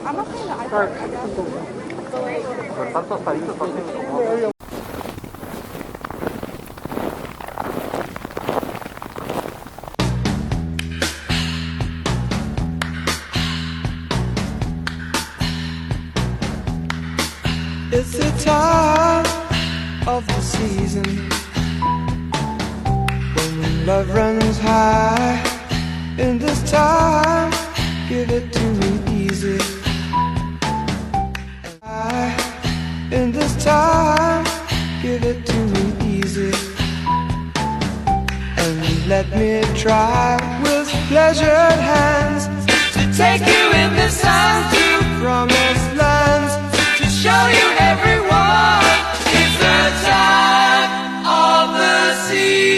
I'm not saying that I don't. I guess. But like, Pero tantos palitos no se incomodan. It's the time of the season when love runs high. In this time, give it to me easy. In this time, give it to me easy. And let me try with pleasured hands to take you in this time to promised lands, to show you everyone. It's the time of the season.